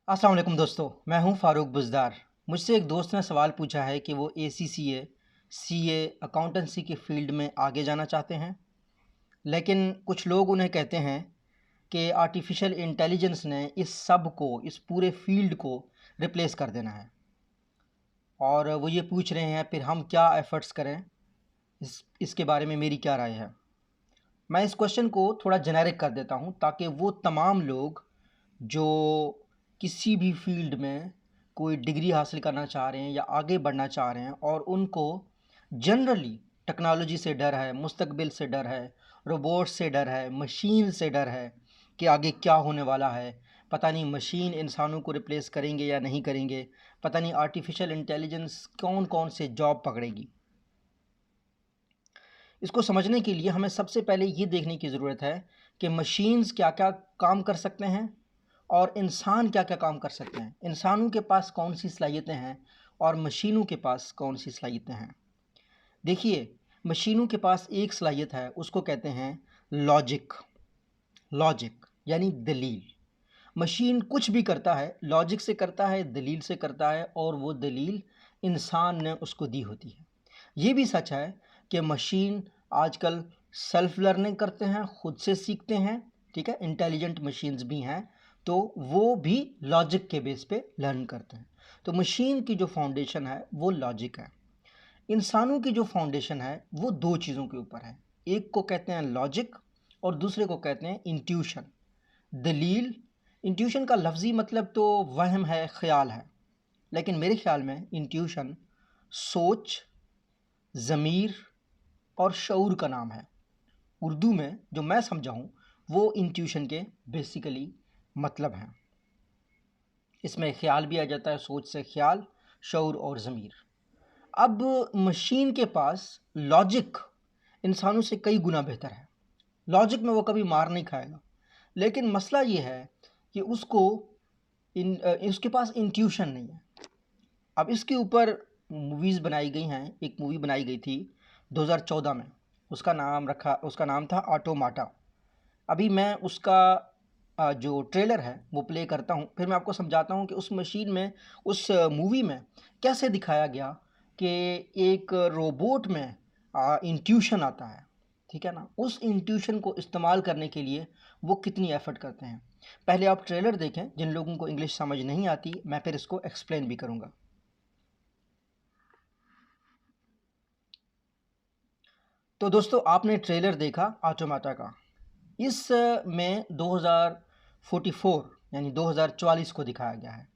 अस्सलाम वालेकुम दोस्तों, मैं हूं फ़ारूक बुज़दार। मुझसे एक दोस्त ने सवाल पूछा है कि वो ACCA, CA, अकाउंटेंसी की फ़ील्ड में आगे जाना चाहते हैं, लेकिन कुछ लोग उन्हें कहते हैं कि आर्टिफ़िशियल इंटेलिजेंस ने इस सब को, इस पूरे फ़ील्ड को रिप्लेस कर देना है। और वो ये पूछ रहे हैं फिर हम क्या एफ़र्ट्स करें, इसके बारे में मेरी क्या राय है। मैं इस क्वेश्चन को थोड़ा जेनेरिक कर देता हूँ ताकि वो तमाम लोग जो किसी भी फील्ड में कोई डिग्री हासिल करना चाह रहे हैं या आगे बढ़ना चाह रहे हैं और उनको जनरली टेक्नोलॉजी से डर है, मुस्तकबिल से डर है, रोबोट से डर है, मशीन से डर है कि आगे क्या होने वाला है, पता नहीं मशीन इंसानों को रिप्लेस करेंगे या नहीं करेंगे, पता नहीं आर्टिफिशियल इंटेलिजेंस कौन कौन से जॉब पकड़ेगी। इसको समझने के लिए हमें सबसे पहले ये देखने की ज़रूरत है कि मशीन्स क्या क्या काम कर सकते हैं और इंसान क्या क्या काम कर सकते हैं। इंसानों के पास कौन सी सलाहियतें हैं और मशीनों के पास कौन सी सलाहियतें हैं। देखिए, मशीनों के पास एक सलाहियत है, उसको कहते हैं लॉजिक। लॉजिक यानी दलील। मशीन कुछ भी करता है लॉजिक से करता है, दलील से करता है, और वो दलील इंसान ने उसको दी होती है। ये भी सच है कि मशीन आजकल सेल्फ लर्निंग करते हैं, खुद से सीखते हैं, ठीक है, इंटेलिजेंट मशीन्स भी हैं, तो वो भी लॉजिक के बेस पे लर्न करते हैं। तो मशीन की जो फाउंडेशन है वो लॉजिक है। इंसानों की जो फाउंडेशन है वो दो चीज़ों के ऊपर है। एक को कहते हैं लॉजिक और दूसरे को कहते हैं इंट्यूशन, दलील। इंट्यूशन का लफ्ज़ी मतलब तो वहम है, ख्याल है, लेकिन मेरे ख्याल में इंट्यूशन सोच, ज़मीर और शऊर का नाम है। उर्दू में जो मैं समझा हूँ वो इंट्यूशन के बेसिकली मतलब हैं। इसमें ख्याल भी आ जाता है, सोच से ख्याल, शऊर और ज़मीर। अब मशीन के पास लॉजिक इंसानों से कई गुना बेहतर है। लॉजिक में वो कभी मार नहीं खाएगा, लेकिन मसला ये है कि उसके पास इंट्यूशन नहीं है। अब इसके ऊपर मूवीज़ बनाई गई हैं। एक मूवी बनाई गई थी 2014 में, उसका नाम था ऑटोमाटा। अभी मैं उसका जो ट्रेलर है वो प्ले करता हूँ, फिर मैं आपको समझाता हूँ कि उस मशीन में, उस मूवी में कैसे दिखाया गया कि एक रोबोट में इंट्यूशन आता है, ठीक है ना। उस इंट्यूशन को इस्तेमाल करने के लिए वो कितनी एफर्ट करते हैं। पहले आप ट्रेलर देखें, जिन लोगों को इंग्लिश समझ नहीं आती मैं फिर इसको एक्सप्लेन भी करूँगा। तो दोस्तों, आपने ट्रेलर देखा ऑटोमाटा का। इस में 2044 यानी 2044 को दिखाया गया है।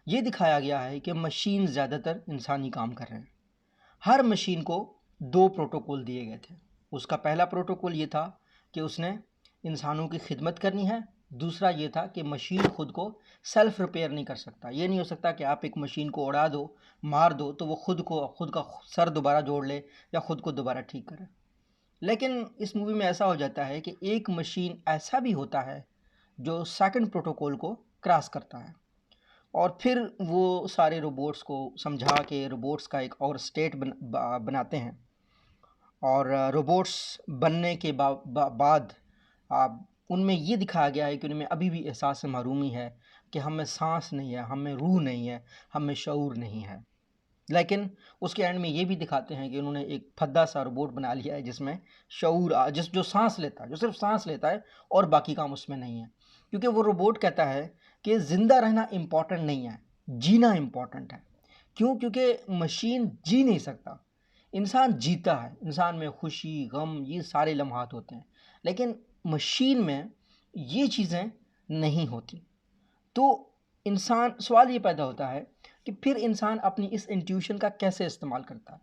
ये दिखाया गया है कि मशीन ज़्यादातर इंसानी काम कर रहे हैं। हर मशीन को दो प्रोटोकॉल दिए गए थे। उसका पहला प्रोटोकॉल ये था कि उसने इंसानों की खिदमत करनी है। दूसरा ये था कि मशीन खुद को सेल्फ रिपेयर नहीं कर सकता। ये नहीं हो सकता कि आप एक मशीन को उड़ा दो, मार दो, तो वो खुद का सर दोबारा जोड़ ले या खुद को दोबारा ठीक करे। लेकिन इस मूवी में ऐसा हो जाता है कि एक मशीन ऐसा भी होता है जो सेकंड प्रोटोकॉल को क्रॉस करता है, और फिर वो सारे रोबोट्स को समझा के रोबोट्स का एक और स्टेट बनाते हैं। और रोबोट्स बनने के बाद उनमें ये दिखाया गया है कि उनमें अभी भी एहसास महरूमी है कि हमें सांस नहीं है, हमें रूह नहीं है, हमें शऊर नहीं है। लेकिन उसके एंड में ये भी दिखाते हैं कि उन्होंने एक फद्दा सा रोबोट बना लिया है जिसमें जिस जो सांस लेता है, जो सिर्फ सांस लेता है और बाकी काम उसमें नहीं है। क्योंकि वो रोबोट कहता है कि ज़िंदा रहना इम्पॉर्टेंट नहीं है, जीना इम्पॉर्टेंट है। क्यों? क्योंकि मशीन जी नहीं सकता, इंसान जीता है। इंसान में खुशी, गम, ये सारे लम्हात होते हैं, लेकिन मशीन में ये चीज़ें नहीं होती। तो इंसान, सवाल ये पैदा होता है कि फिर इंसान अपनी इस इंट्यूशन का कैसे इस्तेमाल करता है।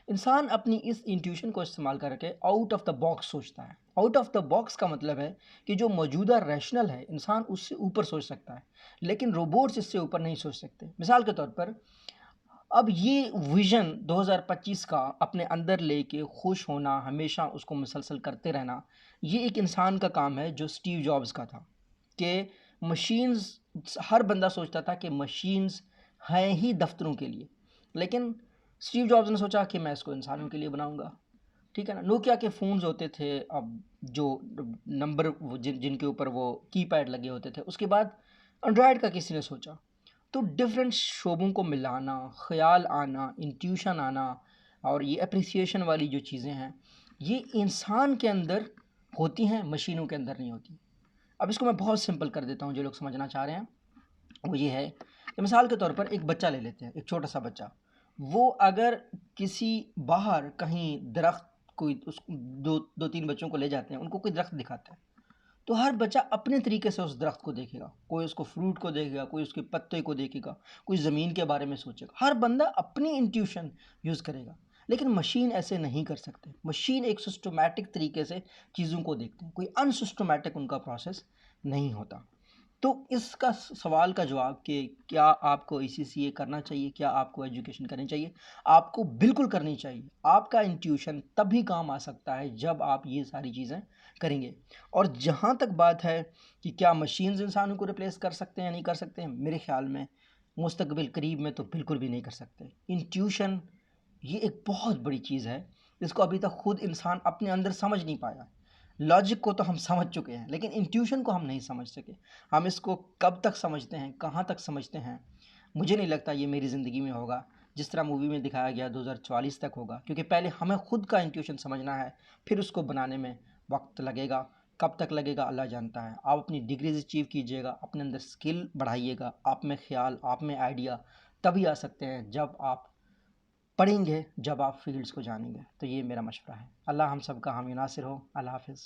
इंसान अपनी इस इंट्यूशन को इस्तेमाल करके आउट ऑफ द बॉक्स सोचता है। आउट ऑफ द बॉक्स का मतलब है कि जो मौजूदा रैशनल है, इंसान उससे ऊपर सोच सकता है, लेकिन रोबोट्स इससे ऊपर नहीं सोच सकते। मिसाल के तौर पर, अब ये विज़न 2025 का अपने अंदर लेके खुश होना, हमेशा उसको मुसलसल करते रहना, ये एक इंसान का काम है जो स्टीव जॉब्स का था कि मशीन्स, हर बंदा सोचता था कि मशीन्स हैं ही दफ्तरों के लिए, लेकिन स्टीव जॉब्स ने सोचा कि मैं इसको इंसानों के लिए बनाऊंगा, ठीक है ना। नोकिया के फ़ोन्स होते थे, अब जो नंबर जिनके ऊपर वो कीपैड लगे होते थे। उसके बाद एंड्रॉयड का किसी ने सोचा, तो डिफरेंट शोबों को मिलाना, ख़याल आना, इंट्यूशन आना और ये एप्रिसिएशन वाली जो चीज़ें हैं, ये इंसान के अंदर होती हैं, मशीनों के अंदर नहीं होती। अब इसको मैं बहुत सिंपल कर देता हूँ, जो लोग समझना चाह रहे हैं वो ये है कि मिसाल के तौर पर एक बच्चा ले लेते हैं, एक छोटा सा बच्चा। वो अगर किसी बाहर कहीं दरख्त, कोई उस दो दो तीन बच्चों को ले जाते हैं, उनको कोई दरख्त दिखाते हैं, तो हर बच्चा अपने तरीके से उस दरख्त को देखेगा। कोई उसको फ्रूट को देखेगा, कोई उसके पत्ते को देखेगा, कोई ज़मीन के बारे में सोचेगा। हर बंदा अपनी इंट्यूशन यूज़ करेगा। लेकिन मशीन ऐसे नहीं कर सकते। मशीन एक सिस्टमैटिक तरीके से चीज़ों को देखते हैं, कोई अनसिस्टमैटिक उनका प्रोसेस नहीं होता। तो इसका सवाल का जवाब कि क्या आपको ईसीसीए करना चाहिए, क्या आपको एजुकेशन करनी चाहिए, आपको बिल्कुल करनी चाहिए। आपका इंट्यूशन तभी काम आ सकता है जब आप ये सारी चीज़ें करेंगे। और जहाँ तक बात है कि क्या मशीन्स इंसानों को रिप्लेस कर सकते हैं या नहीं कर सकते हैं, मेरे ख्याल में मुस्तकबिल करीब में तो बिल्कुल भी नहीं कर सकते। इंट्यूशन ये एक बहुत बड़ी चीज़ है, इसको अभी तक खुद इंसान अपने अंदर समझ नहीं पाया। लॉजिक को तो हम समझ चुके हैं, लेकिन इंट्यूशन को हम नहीं समझ सके। हम इसको कब तक समझते हैं, कहाँ तक समझते हैं, मुझे नहीं लगता ये मेरी ज़िंदगी में होगा। जिस तरह मूवी में दिखाया गया 2044 तक होगा, क्योंकि पहले हमें खुद का इंट्यूशन समझना है, फिर उसको बनाने में वक्त लगेगा। कब तक लगेगा अल्लाह जानता है। आप अपनी डिग्रीज अचीव कीजिएगा, अपने अंदर स्किल बढ़ाइएगा, आप में ख्याल, आप में आइडिया तभी आ सकते हैं जब आप पढ़ेंगे, जब आप फील्ड्स को जानेंगे। तो ये मेरा मशवरा है। अल्लाह हम सब का हामी नासिर हो। अल्लाह हाफिज़।